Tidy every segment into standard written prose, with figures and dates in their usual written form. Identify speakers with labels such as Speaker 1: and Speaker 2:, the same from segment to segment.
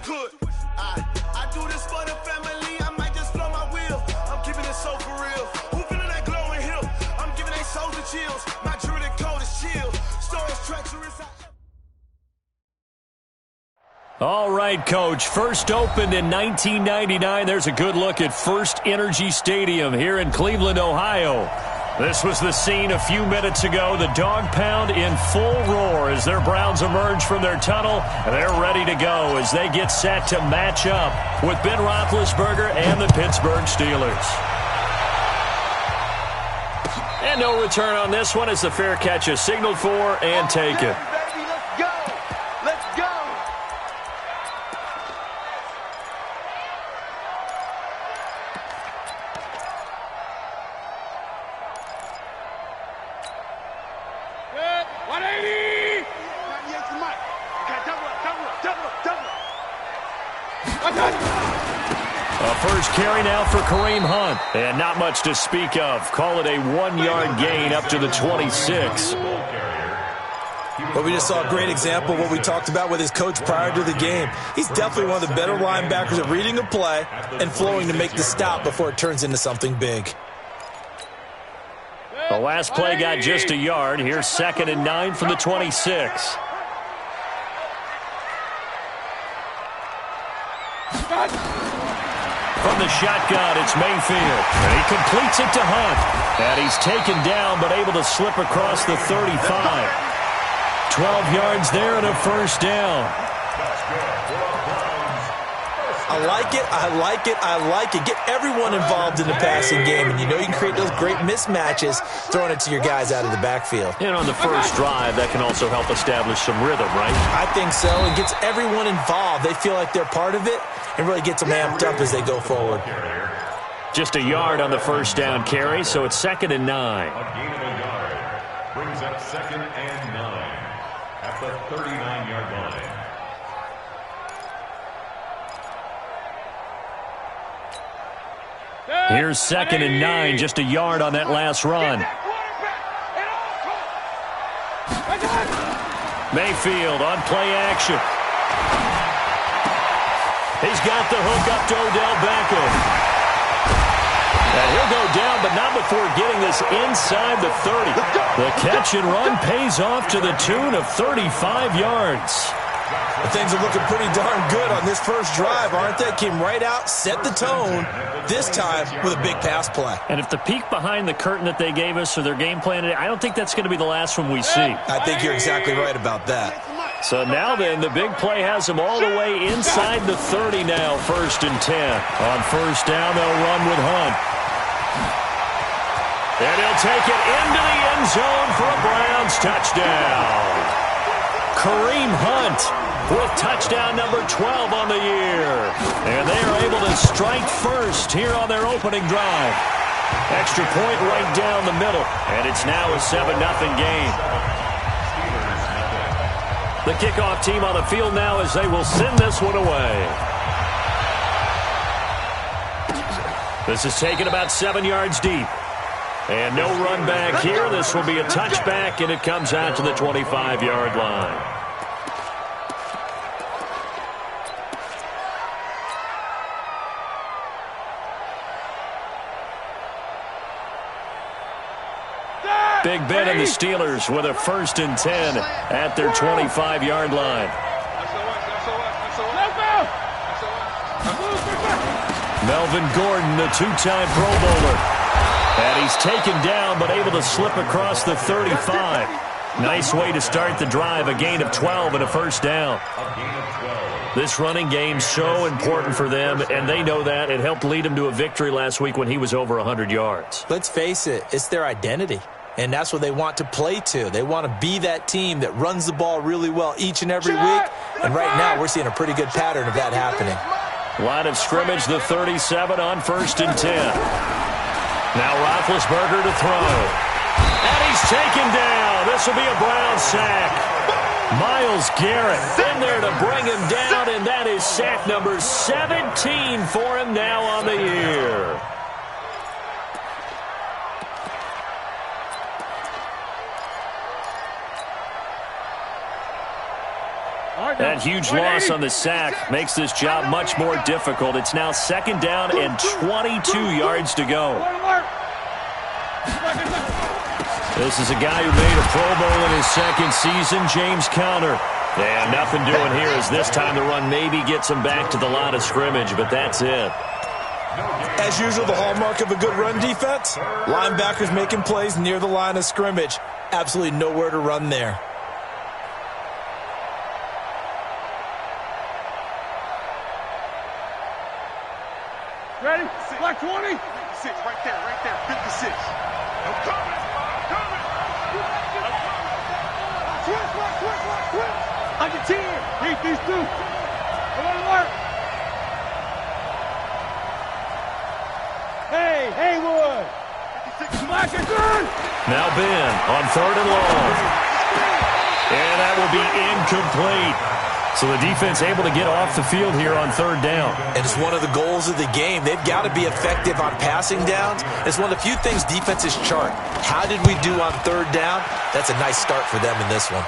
Speaker 1: could. I do this for the family. I might just blow my wheel. I'm keeping it so for real. Who feeling that glowing hill? I'm giving they souls the chills. My jewelry code is chill. Storage treacherous.
Speaker 2: All right, Coach. First opened in 1999. There's a good look at First Energy Stadium here in Cleveland, Ohio. This was the scene a few minutes ago. The dog pound in full roar as their Browns emerge from their tunnel. They're ready to go as they get set to match up with Ben Roethlisberger and the Pittsburgh Steelers. And no return on this one as the fair catch is signaled for and taken. First carry now for Kareem Hunt. And not much to speak of. Call it a 1-yard gain up to the 26.
Speaker 3: Well, we just saw a great example of what we talked about with his coach prior to the game. He's definitely one of the better linebackers at reading a play and flowing to make the stop before it turns into something big.
Speaker 2: The last play got just a yard. Here's 2nd and 9 from the 26. From the shotgun, it's Mayfield. And he completes it to Hunt. And he's taken down, but able to slip across the 35. 12 yards there and a first down.
Speaker 3: I like it, I like it, I like it. Get everyone involved in the passing game, and you know you can create those great mismatches throwing it to your guys out of the backfield.
Speaker 2: And on the first drive, that can also help establish some rhythm, right?
Speaker 3: I think so. It gets everyone involved. They feel like they're part of it and really gets them amped up as they go forward.
Speaker 2: Just a yard on the first down carry, so it's 2nd and 9.
Speaker 4: A gain of a yard brings up 2nd and 9 at the 39-yard line.
Speaker 2: Here's 2nd and 9, just a yard on that last run. Mayfield on play action. He's got the hook up to Odell Beckham. And he'll go down, but not before getting this inside the 30. The catch and run pays off to the tune of 35 yards.
Speaker 3: Things are looking pretty darn good on this first drive, aren't they? Came right out, set the tone, this time with a big pass play.
Speaker 2: And if the peek behind the curtain that they gave us or their game plan today, I don't think that's going to be the last one we see.
Speaker 3: I think you're exactly right about that.
Speaker 2: So now then, the big play has them all the way inside the 30 now, 1st and 10. On first down, they'll run with Hunt. And he'll take it into the end zone for a Browns touchdown. Kareem Hunt with touchdown number 12 on the year. And they are able to strike first here on their opening drive. Extra point right down the middle. And it's now a 7-0 game. The kickoff team on the field now as they will send this one away. This is taken about 7 yards deep. And no run back here. This will be a touchback, and it comes out to the 25-yard line. Big Ben and the Steelers with a 1st and 10 at their 25-yard line. Melvin Gordon, the 2-time Pro Bowler. And he's taken down, but able to slip across the 35. Nice way to start the drive, a gain of 12 and a first down. This running game's so important for them, and they know that. It helped lead them to a victory last week when he was over 100 yards.
Speaker 3: Let's face it, it's their identity. And that's what they want to play to. They want to be that team that runs the ball really well each and every week. And right now, we're seeing a pretty good pattern of that happening.
Speaker 2: Line of scrimmage, the 37 on 1st and 10. Now Roethlisberger to throw. And he's taken down. This will be a Brown sack. Myles Garrett in there to bring him down, and that is sack number 17 for him now on the year. That huge loss on the sack makes this job much more difficult. It's now 2nd down and 22 yards to go. This is a guy who made a Pro Bowl in his 2nd season, James Conner. And nothing doing here as this time the run maybe gets him back to the line of scrimmage, but that's it.
Speaker 3: As usual, the hallmark of a good run defense, linebackers making plays near the line of scrimmage. Absolutely nowhere to run there.
Speaker 5: Ready? Black 20? 56, right there, 56. I'm coming. Switch. I can 10. Read these two. Come on, work. Hey, Haywood. Black and good.
Speaker 2: Now Ben on 3rd and long. And that will be incomplete. So the defense able to get off the field here on 3rd down.
Speaker 3: And it's one of the goals of the game. They've got to be effective on passing downs. It's one of the few things defenses chart. How did we do on 3rd down? That's a nice start for them in this one.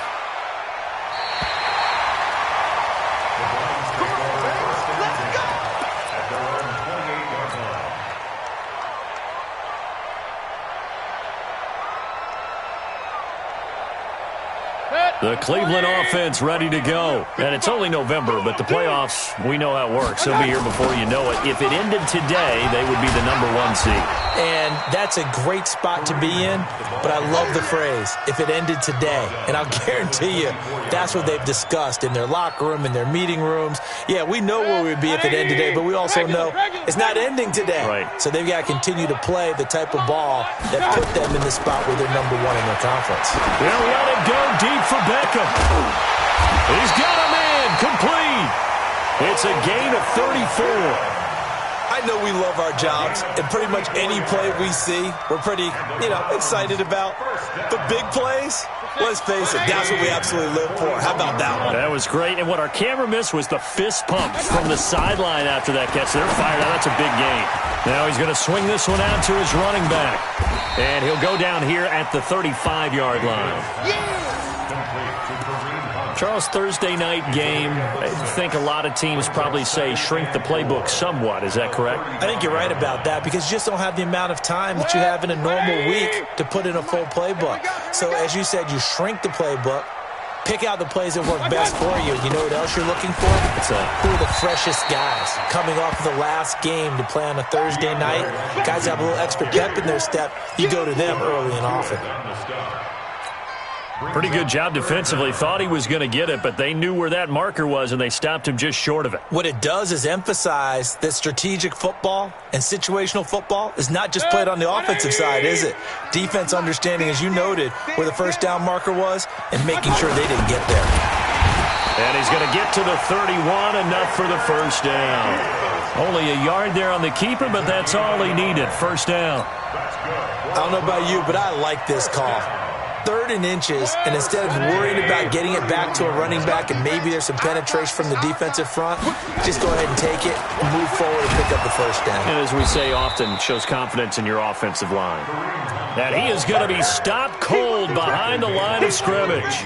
Speaker 2: The Cleveland offense ready to go. And it's only November, but the playoffs, we know how it works. They'll be here before you know it. If it ended today, they would be the #1 seed.
Speaker 3: And that's a great spot to be in, but I love the phrase, if it ended today. And I'll guarantee you, that's what they've discussed in their locker room, in their meeting rooms. Yeah, we know where we'd be if it ended today, but we also know it's not ending today.
Speaker 2: Right.
Speaker 3: So they've got to continue to play the type of ball that put them in the spot where they're #1 in their conference.
Speaker 2: They'll let it go deep for Beckham. He's got a man complete. It's a gain of 34.
Speaker 3: I know we love our jobs, and pretty much any play we see, we're pretty, excited about. But big plays, let's face it, that's what we absolutely live for. How about that one?
Speaker 2: That was great. And what our camera missed was the fist pump from the sideline after that catch. They're fired out. That's a big gain. Now he's going to swing this one out to his running back. And he'll go down here at the 35-yard line. Charles, Thursday night game, I think a lot of teams probably say shrink the playbook somewhat. Is that correct?
Speaker 3: I think you're right about that because you just don't have the amount of time that you have in a normal week to put in a full playbook. So as you said, you shrink the playbook, pick out the plays that work best for you. You know what else you're looking for? Who are the freshest guys coming off of the last game to play on a Thursday night? Guys have a little extra pep in their step. You go to them early and often.
Speaker 2: Pretty good job defensively. Thought he was going to get it, but they knew where that marker was, and they stopped him just short of it.
Speaker 3: What it does is emphasize that strategic football and situational football is not just played on the offensive side, is it? Defense understanding, as you noted, where the first down marker was and making sure they didn't get there.
Speaker 2: And he's going to get to the 31, enough for the first down. Only a yard there on the keeper, but that's all he needed. First down.
Speaker 3: I don't know about you, but I like this call. 3rd and inches, and instead of worrying about getting it back to a running back and maybe there's some penetration from the defensive front, just go ahead and take it, move forward, and pick up the first down.
Speaker 2: And as we say often, shows confidence in your offensive line. That he is going to be stopped cold behind the line of scrimmage.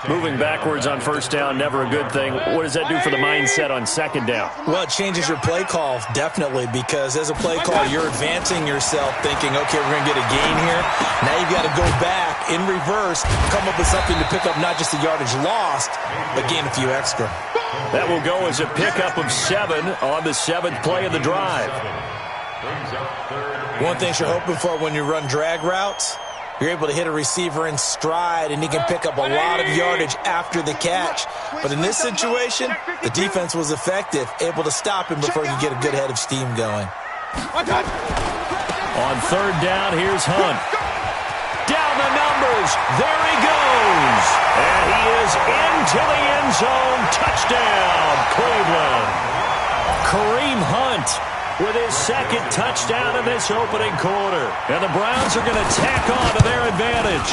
Speaker 2: Moving backwards on first down, never a good thing. What does that do for the mindset on 2nd down?
Speaker 3: Well, it changes your play call, definitely, because as a play call, you're advancing yourself thinking, okay, we're going to get a gain here. Now you've got to go back in reverse, come up with something to pick up not just the yardage lost, but gain a few extra.
Speaker 2: That will go as a pickup of 7 on the 7th play of the drive.
Speaker 3: One thing you're hoping for when you run drag routes, you're able to hit a receiver in stride, and he can pick up a lot of yardage after the catch. But in this situation, the defense was effective, able to stop him before he could get a good head of steam going.
Speaker 2: On 3rd down, here's Hunt. Down the numbers. There he goes. And he is into the end zone. Touchdown, Cleveland. Kareem Hunt with his 2nd touchdown in this opening quarter. And the Browns are going to tack on to their advantage.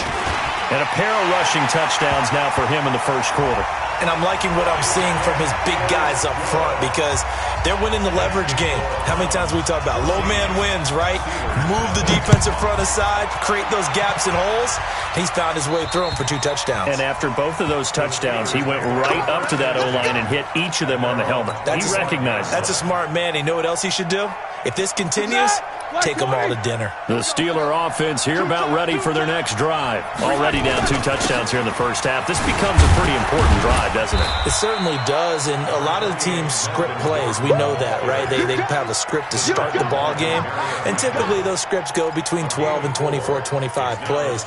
Speaker 2: And a pair of rushing touchdowns now for him in the first quarter.
Speaker 3: And I'm liking what I'm seeing from his big guys up front because they're winning the leverage game. How many times we talk about low man wins, right? Move the defensive front aside, create those gaps and holes. He's found his way through them for 2 touchdowns.
Speaker 2: And after both of those touchdowns, he went right up to that O-line and hit each of them on the helmet. He recognized
Speaker 3: That's a smart man. You know what else he should do? If this continues, take them all to dinner.
Speaker 2: The Steeler offense here about ready for their next drive. Already down 2 touchdowns here in the first half. This becomes a pretty important drive, doesn't it?
Speaker 3: It certainly does, and a lot of the teams script plays. We know that, right? They have a script to start the ball game, and typically those scripts go between 12 and 24, 25 plays.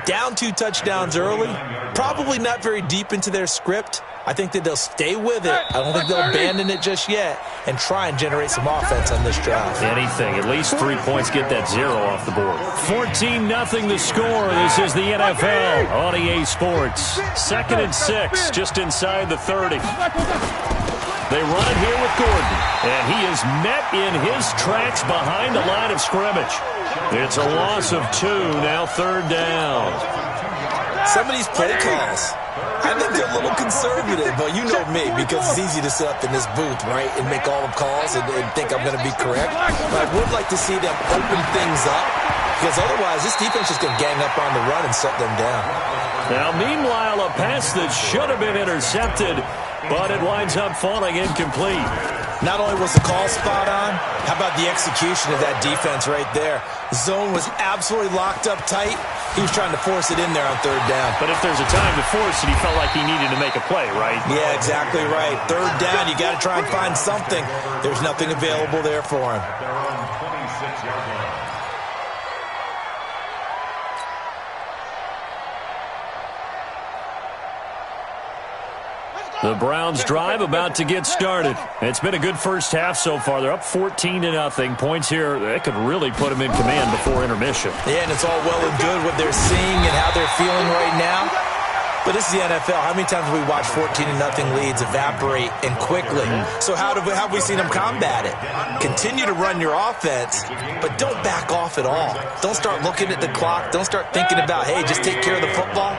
Speaker 3: Down 2 touchdowns early, probably not very deep into their script. I think that they'll stay with it. I don't think they'll abandon it just yet and try and generate some offense on this drive.
Speaker 2: Anything. At least 3 points, get that 0 off the board. 14-0 the score. This is the NFL on EA Sports. 2nd and 6, just inside the 30. They run it here with Gordon, and he is met in his tracks behind the line of scrimmage. It's a loss of 2, now 3rd down.
Speaker 3: Some of these play calls, I think they're a little conservative, but you know me, because it's easy to sit up in this booth, right, and make all the calls and think I'm going to be correct. But I would like to see them open things up, because otherwise this defense is going to gang up on the run and shut them down.
Speaker 2: Now, meanwhile, a pass that should have been intercepted, but it winds up falling incomplete.
Speaker 3: Not only was the call spot on, how about the execution of that defense right there? Zone was absolutely locked up tight. He was trying to force it in there on 3rd down.
Speaker 2: But if there's a time to force it, he felt like he needed to make a play, right?
Speaker 3: Yeah, exactly right. 3rd down, you got to try and find something. There's nothing available there for him.
Speaker 4: They're on 26-yard line.
Speaker 2: The Browns drive about to get started. It's been a good first half so far. They're up 14-0. Points here, that could really put them in command before intermission.
Speaker 3: Yeah, and it's all well and good what they're seeing and how they're feeling right now. But this is the NFL. How many times have we watched 14-0 leads evaporate and quickly? So how have we seen them combat it? Continue to run your offense, but don't back off at all. Don't start looking at the clock. Don't start thinking about, hey, just take care of the football.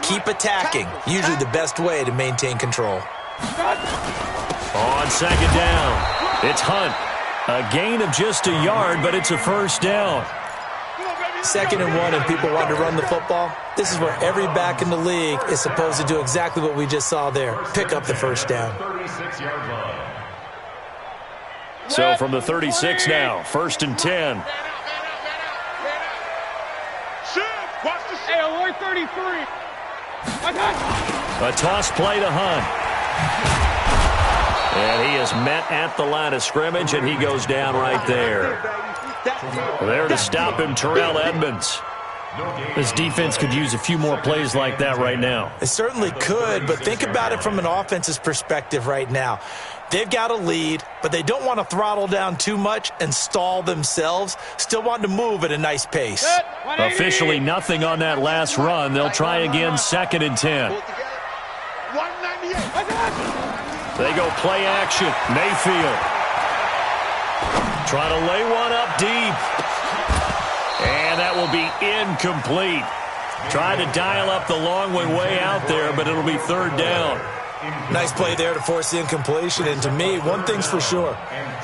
Speaker 3: Keep attacking. Usually the best way to maintain control.
Speaker 2: On 2nd down, it's Hunt. A gain of just a yard, but it's a 1st down.
Speaker 3: 2nd and 1, and people want to run the football. This is where every back in the league is supposed to do exactly what we just saw there. Pick up the 1st down.
Speaker 4: 36-yard line.
Speaker 2: So from the 36 now, 1st and 10.
Speaker 5: Hey, alert 33.
Speaker 2: A toss play to Hunt. And he is met at the line of scrimmage, and he goes down right there. There to stop him, Terrell Edmonds. This defense could use a few more plays like that right now.
Speaker 3: It certainly could, but think about it from an offense's perspective right now. They've got a lead, but they don't want to throttle down too much and stall themselves. Still want to move at a nice pace.
Speaker 2: Officially nothing on that last run. They'll try again, 2nd and 10. They go play action. Mayfield. Trying to lay one up deep. And that will be incomplete. Tried to dial up the long way out there, but it'll be 3rd down.
Speaker 3: Nice play there to force the incompletion. And to me, one thing's for sure.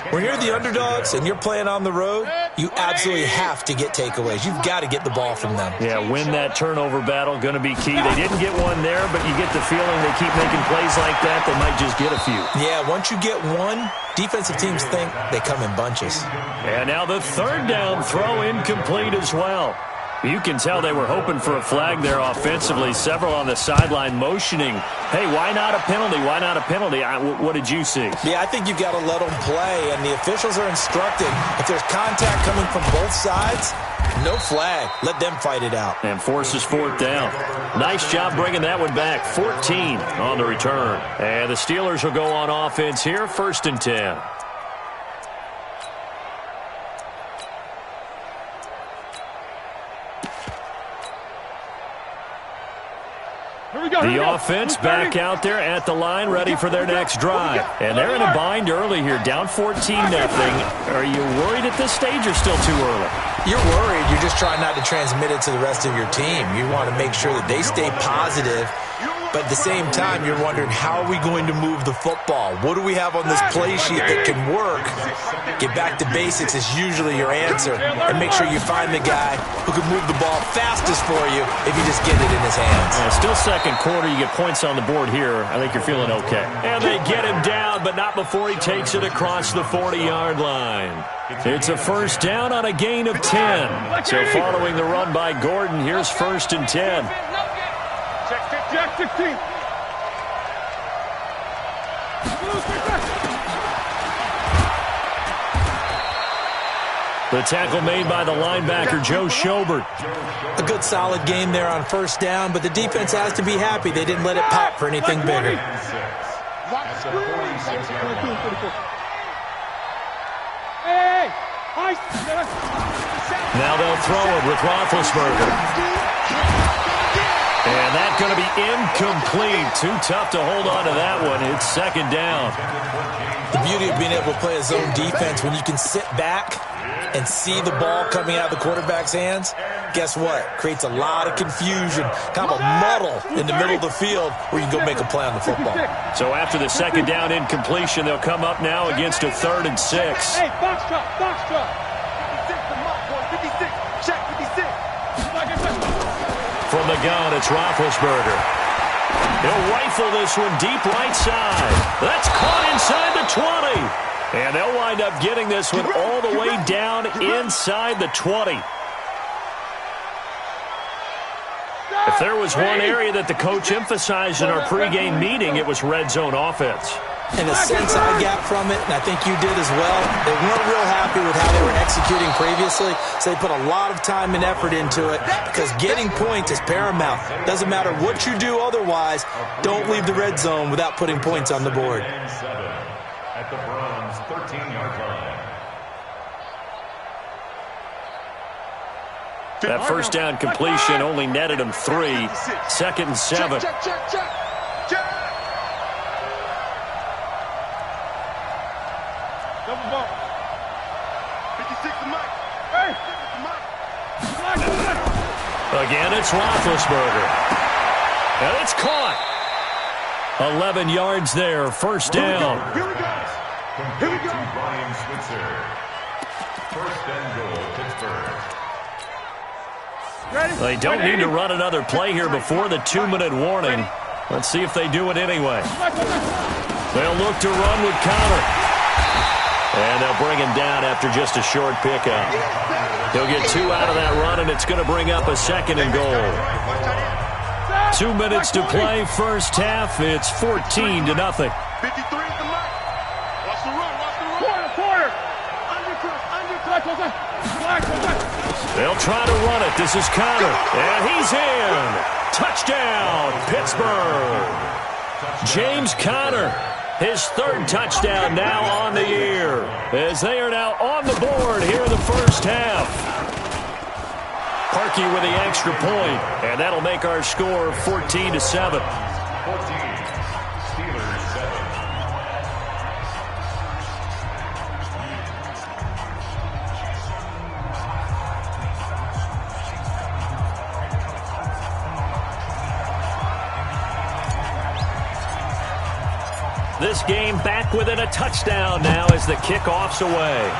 Speaker 3: When you're the underdogs and you're playing on the road, you absolutely have to get takeaways. You've got to get the ball from them.
Speaker 2: Yeah, win that turnover battle, going to be key. They didn't get one there, but you get the feeling they keep making plays like that, they might just get a few.
Speaker 3: Yeah, once you get one, defensive teams think they come in bunches.
Speaker 2: And now the 3rd down throw incomplete as well. You can tell they were hoping for a flag there offensively. Several on the sideline motioning, hey, why not a penalty? Why not a penalty? What did you see?
Speaker 3: Yeah, I think you've got to let them play, and the officials are instructing. If there's contact coming from both sides, no flag. Let them fight it out.
Speaker 2: And forces 4th down. Nice job bringing that one back. 14 on the return. And the Steelers will go on offense here, 1st and 10.
Speaker 5: Here we
Speaker 2: The offense back out there at the line, ready for their next drive. And they're in a bind early here, down 14-0. Are you worried at this stage or still too early?
Speaker 3: You're worried. You're just trying not to transmit it to the rest of your team. You want to make sure that they stay positive. But at the same time, you're wondering, how are we going to move the football? What do we have on this play sheet that can work? Get back to basics is usually your answer. And make sure you find the guy who can move the ball fastest for you if you just get it in his hands.
Speaker 2: Yeah, still second quarter. You get points on the board here. I think you're feeling okay. And they get him down, but not before he takes it across the 40-yard line. It's a first down on a gain of 10. So following the run by Gordon, here's 1st and 10.
Speaker 5: Jack 16.
Speaker 2: The tackle made by the linebacker, Joe Schobert.
Speaker 3: A good solid game there on first down, but the defense has to be happy they didn't let it pop for anything bigger.
Speaker 2: Now they'll throw it with Roethlisberger. And that's going to be incomplete. Too tough to hold on to that one. It's second down.
Speaker 3: The beauty of being able to play a zone defense, when you can sit back and see the ball coming out of the quarterback's hands, guess what? Creates a lot of confusion, kind of a muddle in the middle of the field where you can go make a play on the football.
Speaker 2: So after the second down incompletion, they'll come up now against a 3rd and 6.
Speaker 5: Hey, box truck, box truck. 56 to Mike, boy, 56. Check 56.
Speaker 2: From the gun, it's Roethlisberger. He'll rifle this one deep right side. That's caught inside the 20. And they'll wind up getting this one all the way down inside the 20. If there was one area that the coach emphasized in our pregame meeting, it was red zone offense.
Speaker 3: And the sense I got from it, and I think you did as well, they weren't real happy with how they were executing previously, so they put a lot of time and effort into it because getting points is paramount. Doesn't matter what you do otherwise, don't leave the red zone without putting points on the board.
Speaker 4: At the Browns' 13-yard line.
Speaker 2: That first down completion only netted him 3. 2nd and 7.
Speaker 5: Check. Double ball. 56 to Mike. Hey, Mike.
Speaker 2: Again, it's Roethlisberger. And it's caught. 11 yards there, first down.
Speaker 5: Here we go.
Speaker 4: Here we go. Brian Switzer. First and goal, Pittsburgh.
Speaker 5: Ready?
Speaker 2: They don't need to run another play here before the 2-minute warning. Let's see if they do it anyway. They'll look to run with Connor. And they'll bring him down after just a short pickup. He'll get 2 out of that run, and it's going to bring up a 2nd and goal. 2 minutes to play, first half. It's 14-0.
Speaker 5: 53 is the mark. Watch the run, watch the run. Quarter.
Speaker 2: They'll try to run it. This is Connor. And he's in. Touchdown, Pittsburgh. James Conner, his 3rd touchdown now on the year, as they are now on the board here in the first half. Parkey with the extra point, and that'll make our score 14-7. 14,
Speaker 4: Steelers 7.
Speaker 2: This game back within a touchdown now as the kickoff's away.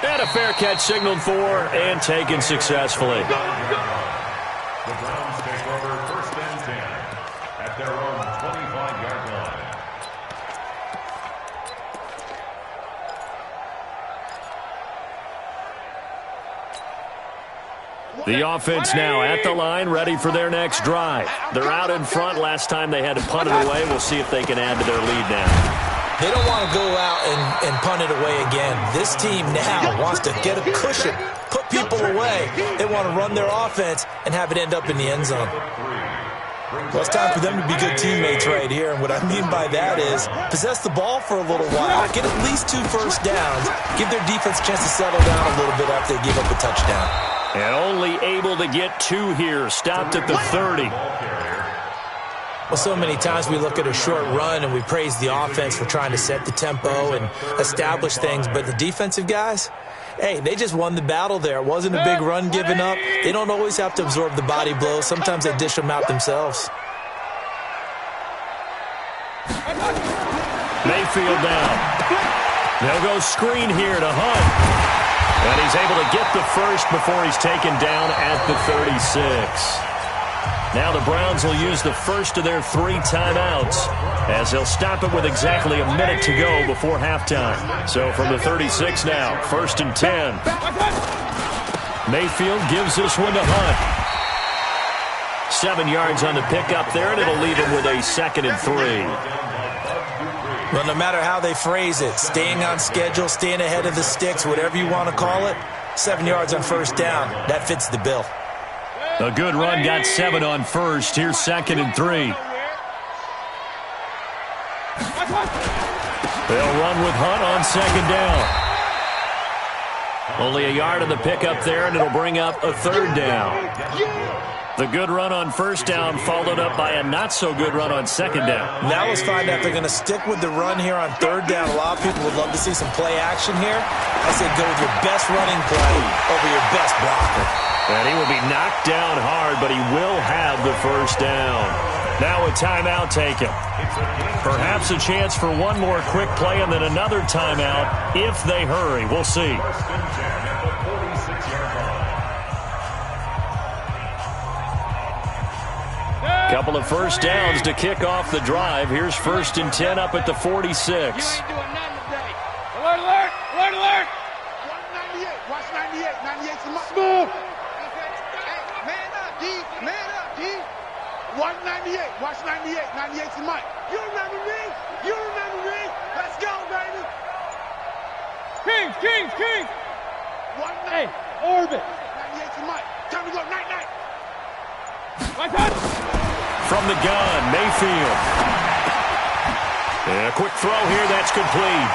Speaker 2: And a fair catch signaled for and taken successfully.
Speaker 4: The Browns take over 1st and 10 at their own 25-yard line.
Speaker 2: The offense now at the line, ready for their next drive. They're out in front. Last time they had to punt it away. We'll see if they can add to their lead now.
Speaker 3: They don't want to go out and punt it away again. This team now wants to get a cushion, put people away. They want to run their offense and have it end up in the end zone. Well, it's time for them to be good teammates right here. And what I mean by that is possess the ball for a little while, get at least 2 first downs, give their defense a chance to settle down a little bit after they give up a touchdown.
Speaker 2: And only able to get 2 here, stopped at the 30.
Speaker 3: Well, so many times we look at a short run and we praise the offense for trying to set the tempo and establish things, but the defensive guys, hey, they just won the battle there. It wasn't a big run given up. They don't always have to absorb the body blows. Sometimes they dish them out themselves.
Speaker 2: Mayfield down. They'll go screen here to Hunt. And he's able to get the first before he's taken down at the 36. Now the Browns will use the first of their 3 timeouts as they'll stop it with exactly a minute to go before halftime. So from the 36 now, 1st and 10. Mayfield gives this one to Hunt. 7 yards on the pickup there, and it'll leave him with a 2nd and 3.
Speaker 3: Well, no matter how they phrase it, staying on schedule, staying ahead of the sticks, whatever you want to call it, 7 yards on first down, that fits the bill.
Speaker 2: A good run got 7 on first. Here's 2nd and 3. They'll run with Hunt on 2nd down. Only a yard on the pickup there, and it'll bring up a 3rd down. The good run on first down followed up by a not-so-good run on 2nd down.
Speaker 3: Now let's find out if they're going to stick with the run here on 3rd down. A lot of people would love to see some play action here. I said go with your best running play over your best blocker.
Speaker 2: And he will be knocked down hard, but he will have the first down. Now a timeout taken. Perhaps a chance for one more quick play and then another timeout if they hurry. We'll see. Couple of first downs to kick off the drive. Here's 1st and 10 up at the 46.
Speaker 5: Alert, alert, alert, alert. 198, watch 98, 98's the smooth. Man up, D, man up, D. 198, watch 98, 98's the mic. You remember me? You remember me? Let's go, baby. Kings, Kings, Kings. 198. Hey, orbit. 98's the mic. Time to go, night, night. My touch.
Speaker 2: From the gun, Mayfield. And a quick throw here, that's complete.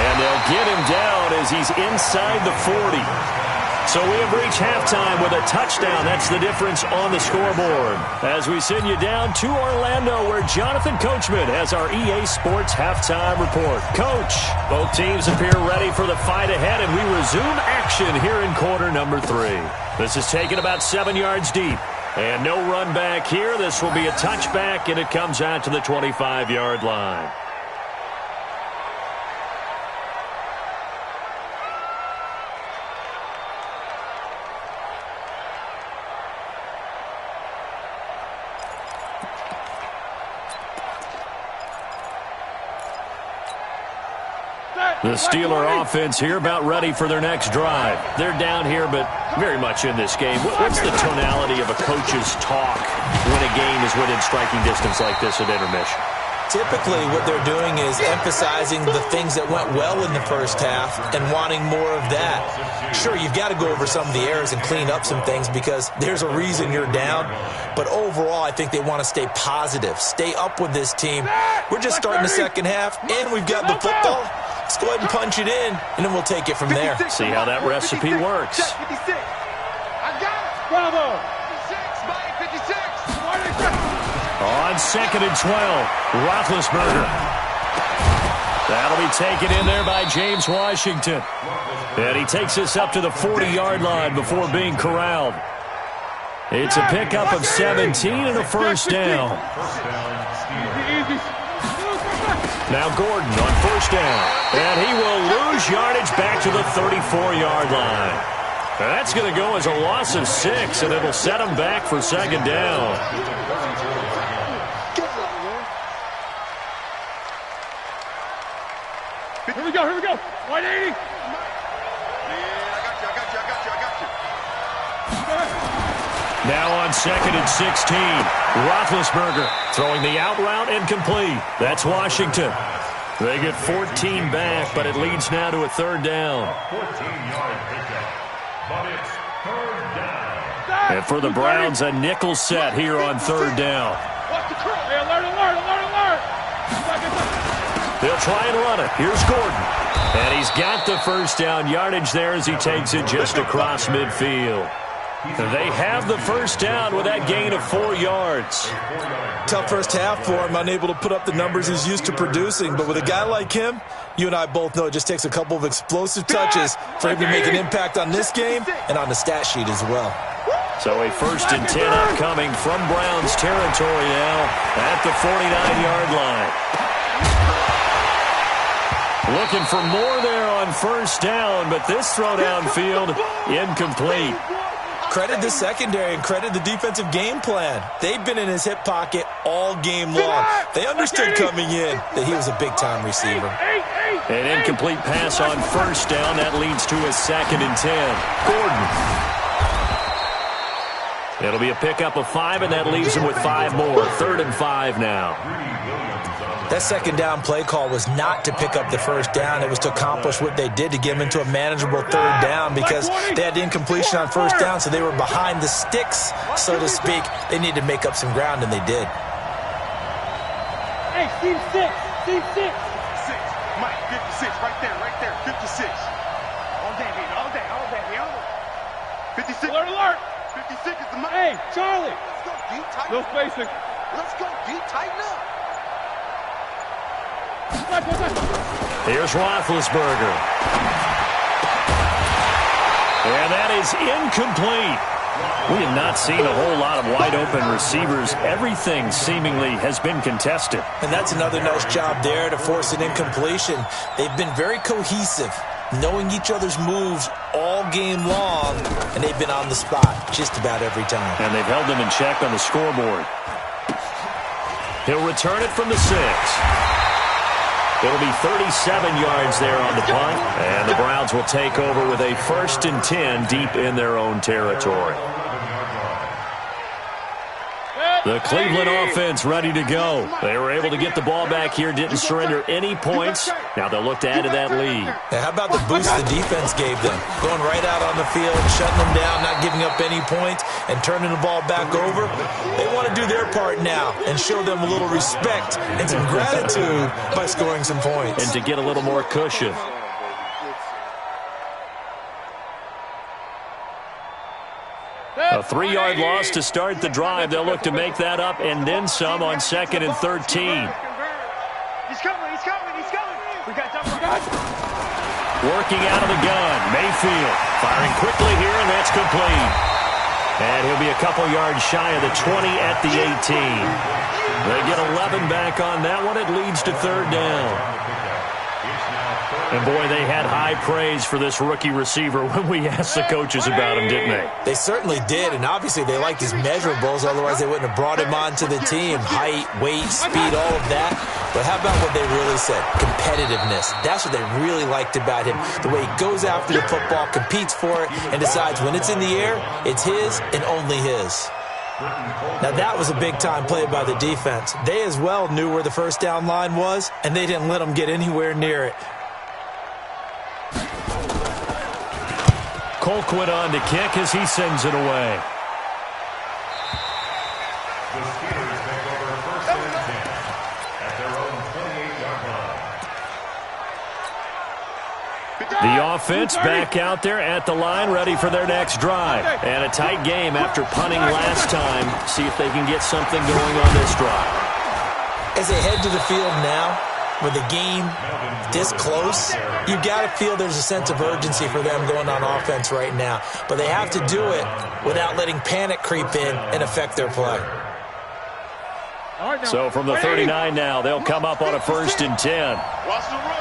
Speaker 2: And they'll get him down as he's inside the 40. So we have reached halftime with a touchdown. That's the difference on the scoreboard. As we send you down to Orlando, where Jonathan Coachman has our EA Sports halftime report. Coach, both teams appear ready for the fight ahead, and we resume action here in quarter number 3. This is taken about 7 yards deep. And no run back here. This will be a touchback, and it comes out to the 25-yard line. The Steeler offense here about ready for their next drive. They're down here, but very much in this game. What's the tonality of a coach's talk when a game is within striking distance like this at intermission?
Speaker 3: Typically, what they're doing is emphasizing the things that went well in the first half and wanting more of that. Sure, you've got to go over some of the errors and clean up some things because there's a reason you're down. But overall, I think they want to stay positive, stay up with this team. We're just starting the second half, and we've got the football. Let's go ahead and punch it in, and then we'll take it from there.
Speaker 2: See how that recipe works.
Speaker 5: 56. I got it. Bravo. 56 by 56.
Speaker 2: On 2nd and 12, Roethlisberger. That'll be taken in there by James Washington. And he takes us up to the 40-yard line before being corralled. It's a pickup of 17 and a first down. Now Gordon on first down. And he will lose yardage back to the 34-yard line. That's going to go as a loss of 6, and it'll set him back for 2nd down.
Speaker 5: Here we go, here we go. 180.
Speaker 6: Yeah, I got you.
Speaker 2: Now on 2nd and 16, Roethlisberger throwing the out route incomplete. That's Washington. They get 14 back, but it leads now to a 3rd down.
Speaker 4: 14-yard pickup, but it's 3rd down.
Speaker 2: And for the Browns, a nickel set here on third down.
Speaker 5: Hey, alert.
Speaker 2: They'll try and run it. Here's Gordon. And he's got the first down yardage there as he takes it just across midfield. They have the first down with that gain of 4 yards.
Speaker 3: Tough first half for him, unable to put up the numbers he's used to producing. But with a guy like him, you and I both know it just takes a couple of explosive touches for him to make an impact on this game and on the stat sheet as well.
Speaker 2: So a 1st and 10 upcoming from Browns territory now at the 49-yard line. Looking for more there on first down, but this throw downfield incomplete.
Speaker 3: Credit the secondary and credit the defensive game plan. They've been in his hip pocket all game long. They understood coming in that he was a big-time receiver.
Speaker 2: An incomplete pass on first down. That leads to a 2nd and 10. Gordon. It'll be a pickup of 5, and that leaves him with 5 more. 3rd and 5 now.
Speaker 3: That second down play call was not to pick up the first down. It was to accomplish what they did to get him into a manageable 3rd down because they had the incompletion on first down, so they were behind the sticks, so to speak. They needed to make up some ground, and they did.
Speaker 5: Hey, team 6. 6. Mike, 56, right there. 56. All day, baby, all day. 56. Alert. 56 is the Mike. Hey, Charlie. Let's go deep, tighten up. No spacing. Let's go deep, tighten up.
Speaker 2: Here's Roethlisberger. And that is incomplete. We have not seen a whole lot of wide-open receivers. Everything seemingly has been contested.
Speaker 3: And that's another nice job there to force an incompletion. They've been very cohesive, knowing each other's moves all game long, and they've been on the spot just about every time.
Speaker 2: And they've held them in check on the scoreboard. He'll return it from the 6. It'll be 37 yards there on the punt, and the Browns will take over with a 1st and 10 deep in their own territory. The Cleveland offense ready to go. They were able to get the ball back here, didn't surrender any points. Now they'll look to add to that lead.
Speaker 3: Now, how about the boost the defense gave them? Going right out on the field, shutting them down, not giving up any points, and turning the ball back over. They want to do their part now and show them a little respect and some gratitude by scoring some points.
Speaker 2: And to get a little more cushion. A 3-yard loss to start the drive. They'll look to make that up and then some on 2nd and 13.
Speaker 5: He's coming. We got time.
Speaker 2: Working out of the gun. Mayfield firing quickly here, and that's complete. And he'll be a couple yards shy of the 20 at the 18. They get 11 back on that one. It leads to 3rd down. And, boy, they had high praise for this rookie receiver when we asked the coaches about him, didn't they?
Speaker 3: They certainly did, and obviously they liked his measurables. Otherwise, they wouldn't have brought him onto the team. Height, weight, speed, all of that. But how about what they really said? Competitiveness. That's what they really liked about him. The way he goes after the football, competes for it, and decides when it's in the air, it's his and only his. Now, that was a big-time play by the defense. They as well knew where the first down line was, and they didn't let him get anywhere near it.
Speaker 2: Colquitt on to kick as he sends it away.
Speaker 4: The Steelers take over 1st and 10 at their own 28-yard line.
Speaker 2: The offense back out there at the line, ready for their next drive. And a tight game after punting last time. See if they can get something going on this drive.
Speaker 3: As they head to the field now, with the game this close, you got to feel there's a sense of urgency for them going on offense right now. But they have to do it without letting panic creep in and affect their play.
Speaker 2: So from the 39 now, they'll come up on a 1st and 10.
Speaker 5: Watch the run.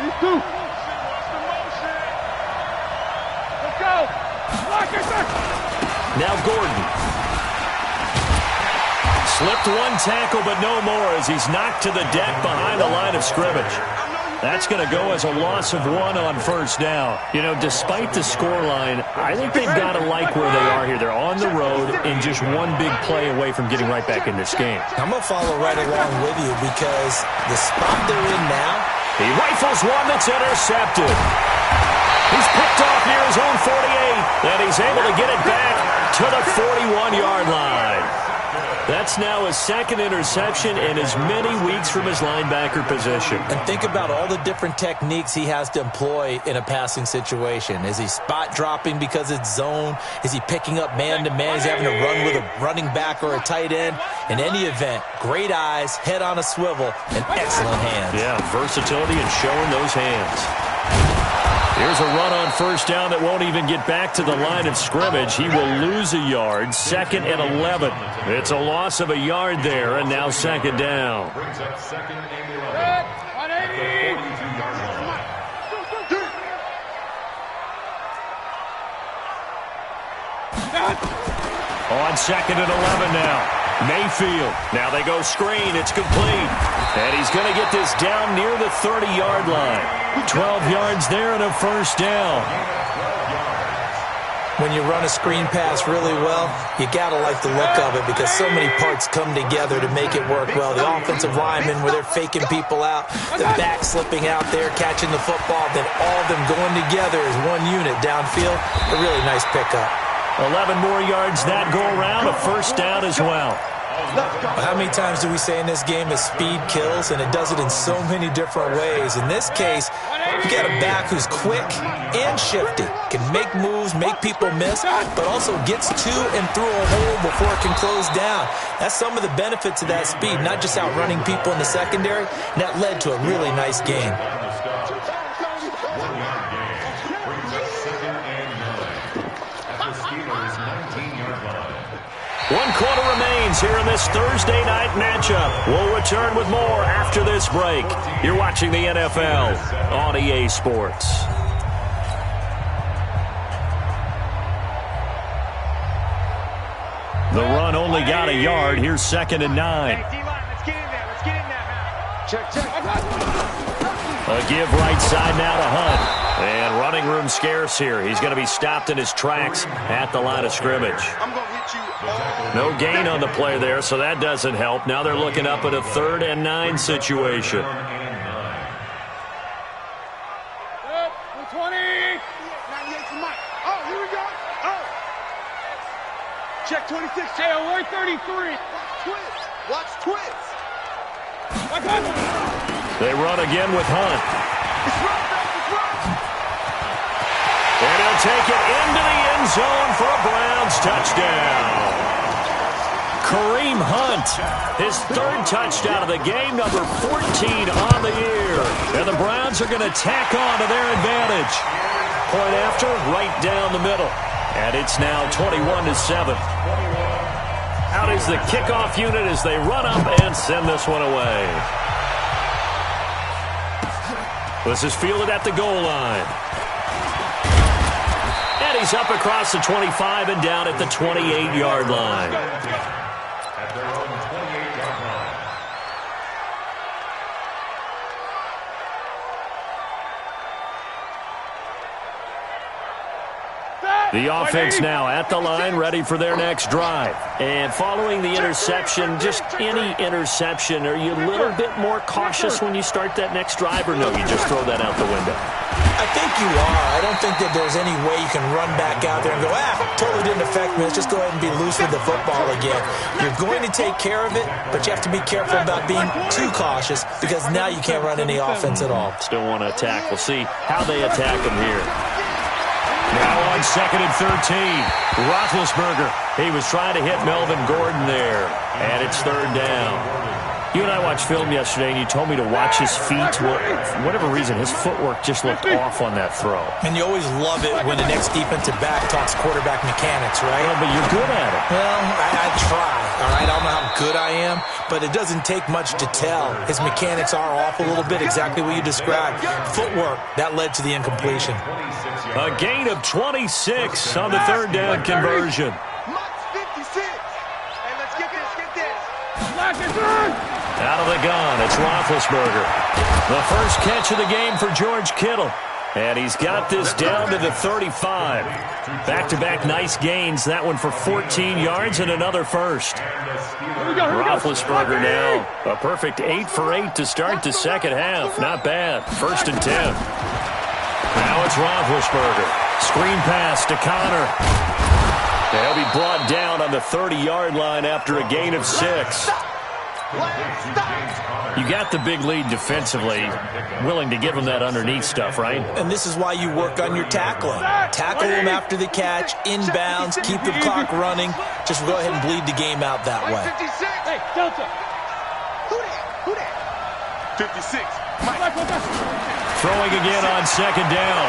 Speaker 5: These two. Watch the motion. Let's go.
Speaker 2: Now Gordon. Slipped one tackle, but no more as he's knocked to the deck behind the line of scrimmage. That's going to go as a loss of 1 on 1st down. You know, despite the scoreline, I think they've got to like where they are here. They're on the road and just one big play away from getting right back in this game.
Speaker 3: I'm going to follow right along with you because the spot they're in now,
Speaker 2: he rifles one that's intercepted. He's picked off near his own 48, and he's able to get it back to the 41-yard line. That's now his second interception in as many weeks from his linebacker position.
Speaker 3: And think about all the different techniques he has to employ in a passing situation. Is he spot dropping because it's zone? Is he picking up man-to-man? Is he having to run with a running back or a tight end? In any event, great eyes, head on a swivel, and excellent hands.
Speaker 2: Yeah, versatility and showing those hands. Here's a run on first down that won't even get back to the line of scrimmage. He will lose a yard, 2nd and 11. It's a loss of a yard there, and now 2nd down.
Speaker 4: Brings up 2nd and 11. 180.
Speaker 2: On 2nd and 11 now. Mayfield. Now they go screen. It's complete. And he's going to get this down near the 30-yard line. 12 yards there and a first down.
Speaker 3: When you run a screen pass really well, you got to like the look of it because so many parts come together to make it work well. The offensive linemen, where they're faking people out, the back slipping out there, catching the football, then all of them going together as one unit downfield. A really nice pickup.
Speaker 2: 11 more yards that go around, a first down as well.
Speaker 3: How many times do we say in this game that speed kills, and it does it in so many different ways? In this case, you got a back who's quick and shifty, can make moves, make people miss, but also gets to and through a hole before it can close down. That's some of the benefits of that speed, not just outrunning people in the secondary, and that led to a really nice game.
Speaker 4: 1 yard gain. Brings up 2nd and 9. At the Steelers' 19-yard line.
Speaker 2: 1 quarter remains here in this Thursday night matchup. We'll return with more after this break. You're watching the NFL on EA Sports. The run only got a yard. Here's 2nd and 9.
Speaker 5: Let's get in there. Let's get in there now. Check.
Speaker 2: A give right side now to Hunt. And running room scarce here. He's going to be stopped in his tracks at the line of scrimmage.
Speaker 5: I'm going to hit you.
Speaker 2: No gain on the play there, so that doesn't help. Now they're looking up at a 3rd and 9 situation.
Speaker 5: 20. 98 to Mike. Oh, here we go. Oh. Check 26. Hey, alert 33. Twins. Watch twins.
Speaker 2: They run again with Hunt.
Speaker 5: It's run, baby. It's run.
Speaker 2: And he'll take it into the end zone for a Browns touchdown. Kareem Hunt, his 3rd touchdown of the game, number 14 on the year. And the Browns are going to tack on to their advantage. Point after, right down the middle. And it's now 21-7. Out is the kickoff unit as they run up and send this one away. This is fielded at the goal line. And he's up across the 25 and down at the 28-yard line.
Speaker 4: At their own 28-yard line.
Speaker 2: The offense now at the line, ready for their next drive. And following the interception, just any interception, are you a little bit more cautious when you start that next drive, or no, you just throw that out the window?
Speaker 3: I think you are. I don't think that there's any way you can run back out there and go, totally didn't affect me. Let's just go ahead and be loose with the football again. You're going to take care of it, but you have to be careful about being too cautious because now you can't run any offense at all.
Speaker 2: Still want to attack. We'll see how they attack him here. Now on 2nd and 13, Roethlisberger. He was trying to hit Melvin Gordon there, and it's 3rd down. You and I watched film yesterday, and you told me to watch his feet. Well, for whatever reason, his footwork just looked off on that throw.
Speaker 3: And you always love it when the next defensive back talks quarterback mechanics, right?
Speaker 2: Well, but you're good at it.
Speaker 3: Well, I try, all right? I don't know how good I am, but it doesn't take much to tell. His mechanics are off a little bit, exactly what you described. Footwork, that led to the incompletion.
Speaker 2: A gain of 26 on the 3rd down conversion.
Speaker 5: Mike's 56. Hey, let's get this.
Speaker 2: Out of the gun, it's Roethlisberger. The first catch of the game for George Kittle. And he's got this down to the 35. Back-to-back nice gains. That one for 14 yards and another first. Roethlisberger now. A perfect 8 for 8 to start the second half. Not bad. 1st and 10. Now it's Roethlisberger. Screen pass to Connor. They'll be brought down on the 30-yard line after a gain of 6. You got the big lead defensively, willing to give them that underneath stuff, right?
Speaker 3: And this is why you work on your tackling. Tackle them after the catch, inbounds, keep the clock running. Just go ahead and bleed the game out that way.
Speaker 5: Hey, Delta. Who that? 56. Mike.
Speaker 2: Throwing again on second down.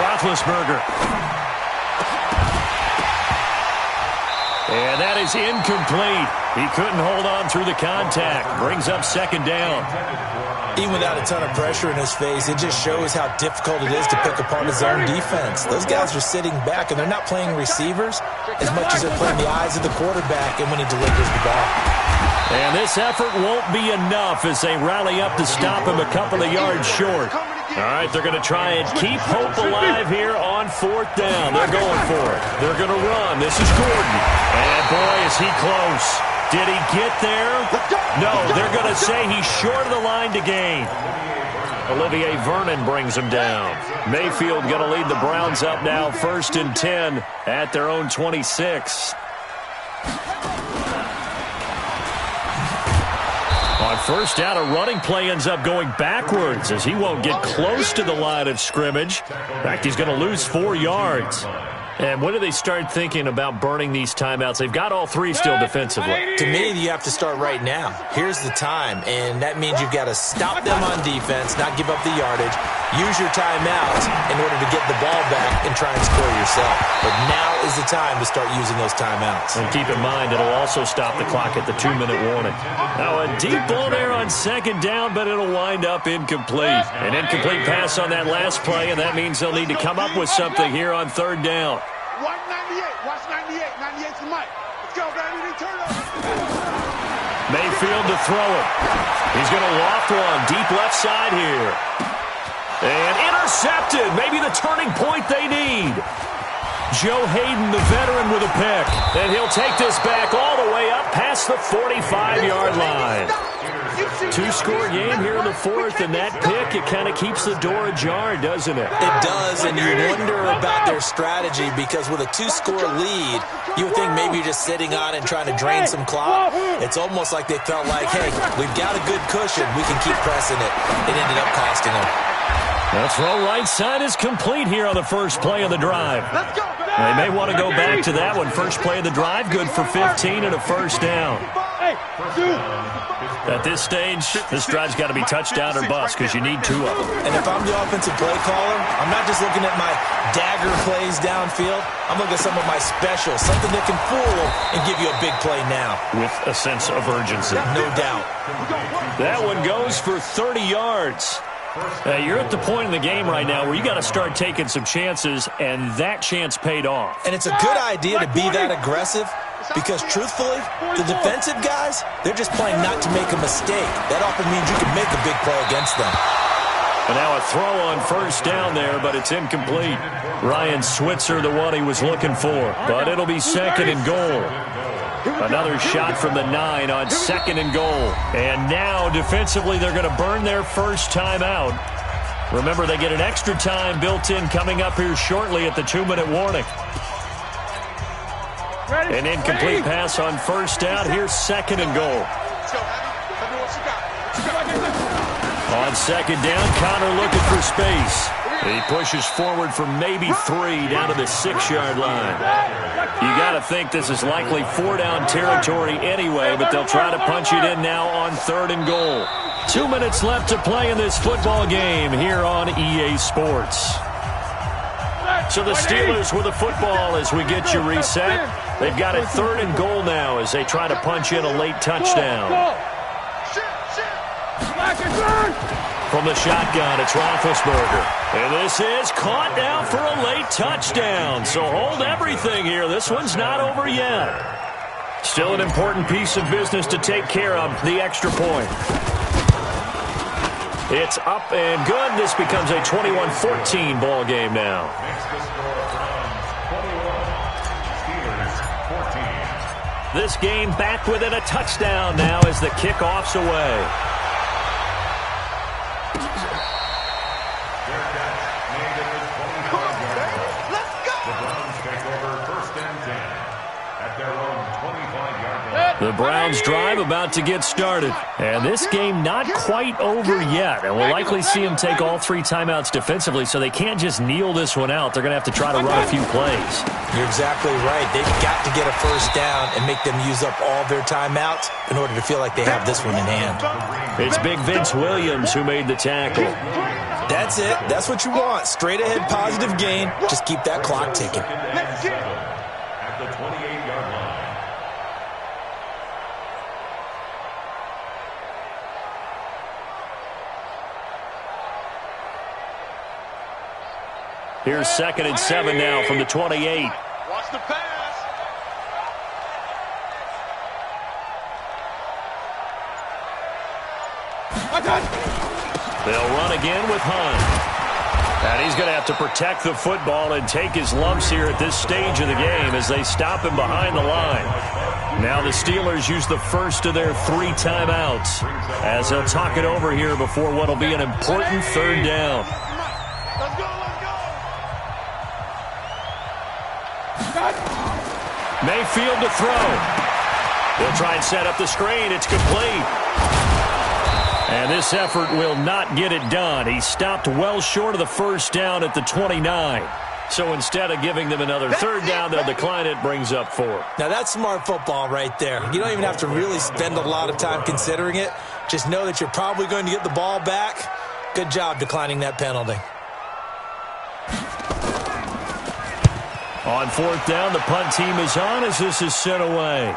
Speaker 2: Roethlisberger. And that is incomplete. He couldn't hold on through the contact. Brings up second down.
Speaker 3: Even without a ton of pressure in his face, it just shows how difficult it is to pick apart his own defense. Those guys are sitting back, and they're not playing receivers as much as they're playing the eyes of the quarterback and when he delivers the ball.
Speaker 2: And this effort won't be enough as they rally up to stop him a couple of yards short. All right, they're going to try and keep hope alive here on fourth down. They're going for it. They're going to run. This is Gordon. And, boy, is he close. Did he get there? No, they're going to say he's short of the line to gain. Olivier Vernon brings him down. Mayfield going to lead the Browns up now, 1st and 10 at their own 26. On first down, a running play ends up going backwards as he won't get close to the line of scrimmage. In fact, he's going to lose 4 yards. And when do they start thinking about burning these timeouts? They've got all 3 still defensively.
Speaker 3: To me, you have to start right now. Here's the time, and that means you've got to stop them on defense, not give up the yardage, use your timeouts in order to get the ball back and try and score yourself. But now is the time to start using those timeouts.
Speaker 2: And keep in mind, it'll also stop the clock at the 2-minute warning. Now a deep ball there on second down, but it'll wind up incomplete. An incomplete pass on that last play, and that means they'll need to come up with something here on third down.
Speaker 5: 198. Watch 98. 98's the mic. Let's go, baby. Turn up.
Speaker 2: Mayfield to throw it. He's going to loft one deep left side here. And intercepted. Maybe the turning point they need. Joe Hayden, the veteran, with a pick. And he'll take this back all the way up past the 45-yard line. 2-score game here in the fourth, and that pick, it kind of keeps the door ajar, doesn't it?
Speaker 3: It does, and you wonder about their strategy because with a 2-score lead, you would think maybe you're just sitting on it and trying to drain some clock. It's almost like they felt like, hey, we've got a good cushion. We can keep pressing it. It ended up costing them.
Speaker 2: The throw right side is complete here on the first play of the drive. They may want to go back to that one. First play of the drive, good for 15 and a first down. At this stage, this drive's got to be touchdown or bust because you need 2 of them.
Speaker 3: And if I'm the offensive play caller, I'm not just looking at my dagger plays downfield. I'm looking at some of my specials, something that can fool them and give you a big play now.
Speaker 2: With a sense of urgency.
Speaker 3: No doubt.
Speaker 2: That one goes for 30 yards. You're at the point in the game right now where you got to start taking some chances, and that chance paid off.
Speaker 3: And it's a good idea to be that aggressive because, truthfully, the defensive guys, they're just playing not to make a mistake. That often means you can make a big play against them.
Speaker 2: And now a throw on first down there, but it's incomplete. Ryan Switzer, the one he was looking for, but it'll be second and goal. Another shot from the 9 on second and goal. And now, defensively, they're going to burn their first time out. Remember, they get an extra time built in coming up here shortly at the 2-minute warning. An incomplete pass on first down. Here's second and goal. On second down, Connor looking for space. He pushes forward for maybe 3 down to the 6-yard line. You got to think this is likely 4-down territory anyway, but they'll try to punch it in now on third and goal. 2 minutes left to play in this football game here on EA Sports. So the Steelers with the football as we get you reset. They've got it third and goal now as they try to punch in a late touchdown. From the shotgun, it's Roethlisberger. And this is caught now for a late touchdown. So hold everything here. This one's not over yet. Still an important piece of business to take care of, the extra point. It's up and good. This becomes a 21-14 ball game now. This game back within a touchdown now as the kickoff's away. The Browns drive about to get started. And this game not quite over yet. And we'll likely see them take all 3 timeouts defensively, so they can't just kneel this one out. They're going to have to try to run a few plays.
Speaker 3: You're exactly right. They've got to get a first down and make them use up all their timeouts in order to feel like they have this one in hand.
Speaker 2: It's Big Vince Williams who made the tackle.
Speaker 3: That's it. That's what you want. Straight ahead positive gain. Just keep that clock ticking.
Speaker 4: At the 28-yard line.
Speaker 2: Here's 2nd and 7 now from the 28.
Speaker 5: Watch the pass.
Speaker 2: They'll run again with Hunt. And he's going to have to protect the football and take his lumps here at this stage of the game as they stop him behind the line. Now the Steelers use the first of their 3 timeouts as they'll talk it over here before what will be an important 3rd down.
Speaker 5: Let's go, let's go.
Speaker 2: Mayfield to throw. He'll try and set up the screen. It's complete. And this effort will not get it done. He stopped well short of the first down at the 29. So instead of giving them another 3rd down, they'll decline it, brings up 4.
Speaker 3: Now that's smart football right there. You don't even have to really spend a lot of time considering it. Just know that you're probably going to get the ball back. Good job declining that penalty.
Speaker 2: On 4th down, the punt team is on as this is sent away.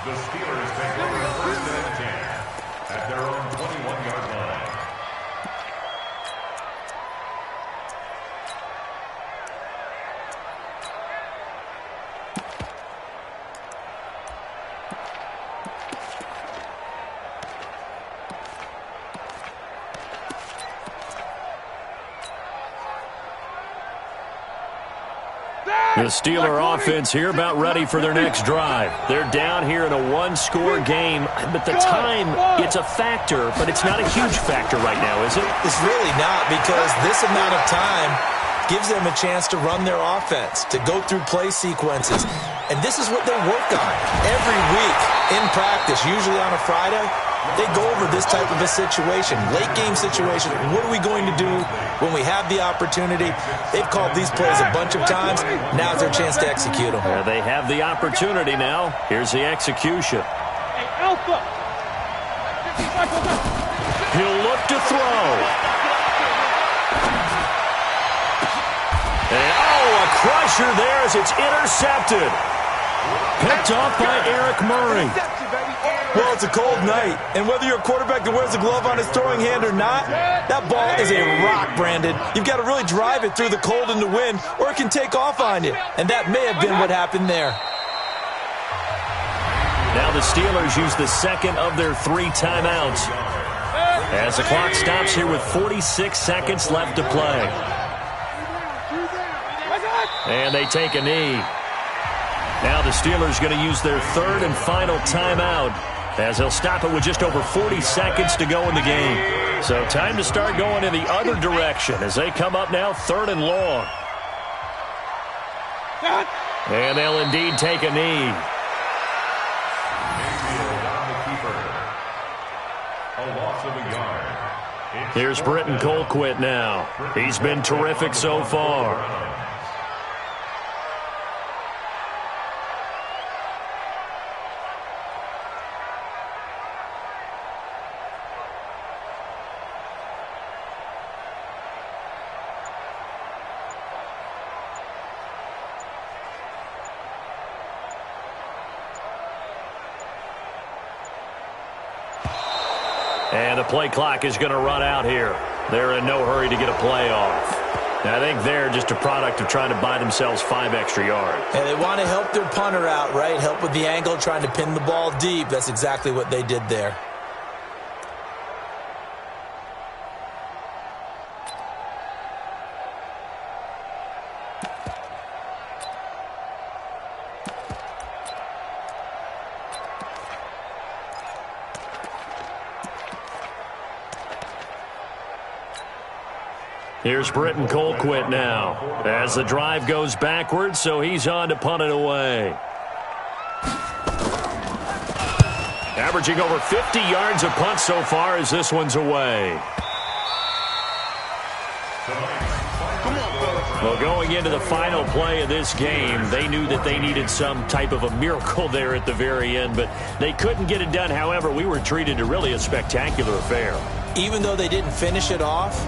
Speaker 4: The Steelers take over 1st and 10 at their own 21-yard line.
Speaker 2: The Steeler offense here about ready for their next drive. They're down here in a 1-score game, but the time, it's a factor, but it's not a huge factor right now, is it?
Speaker 3: It's really not, because this amount of time gives them a chance to run their offense, to go through play sequences. And this is what they work on every week in practice, usually on a Friday. They go over this type of a situation, late game situation. What are we going to do when we have the opportunity? They've called these plays a bunch of times. Now's their chance to execute them.
Speaker 2: Yeah, they have the opportunity now. Here's the execution.
Speaker 5: Hey, Alpha.
Speaker 2: He'll look to throw. And, a crusher there as it's intercepted. Picked off by Eric Murray.
Speaker 3: Well, it's a cold night, and whether you're a quarterback that wears a glove on his throwing hand or not, that ball is a rock, Brandon. You've got to really drive it through the cold and the wind, or it can take off on you, and that may have been what happened there.
Speaker 2: Now the Steelers use the 2nd of their 3 timeouts as the clock stops here with 46 seconds left to play. And they take a knee. Now the Steelers going to use their 3rd and final timeout as they'll stop it with just over 40 seconds to go in the game. So time to start going in the other direction as they come up now 3rd and long. And they'll indeed take a knee.
Speaker 4: Mayfield on the keeper. A loss of a yard.
Speaker 2: Here's Britton Colquitt now. He's been terrific so far. And the play clock is going to run out here. They're in no hurry to get a play off. And I think they're just a product of trying to buy themselves 5 extra yards.
Speaker 3: And they want to help their punter out, right? Help with the angle, trying to pin the ball deep. That's exactly what they did there.
Speaker 2: Here's Britton Colquitt now as the drive goes backwards, so he's on to punt it away. Averaging over 50 yards a punt so far as this one's away. Well, going into the final play of this game, they knew that they needed some type of a miracle there at the very end, but they couldn't get it done. However, we were treated to really a spectacular affair.
Speaker 3: Even though they didn't finish it off,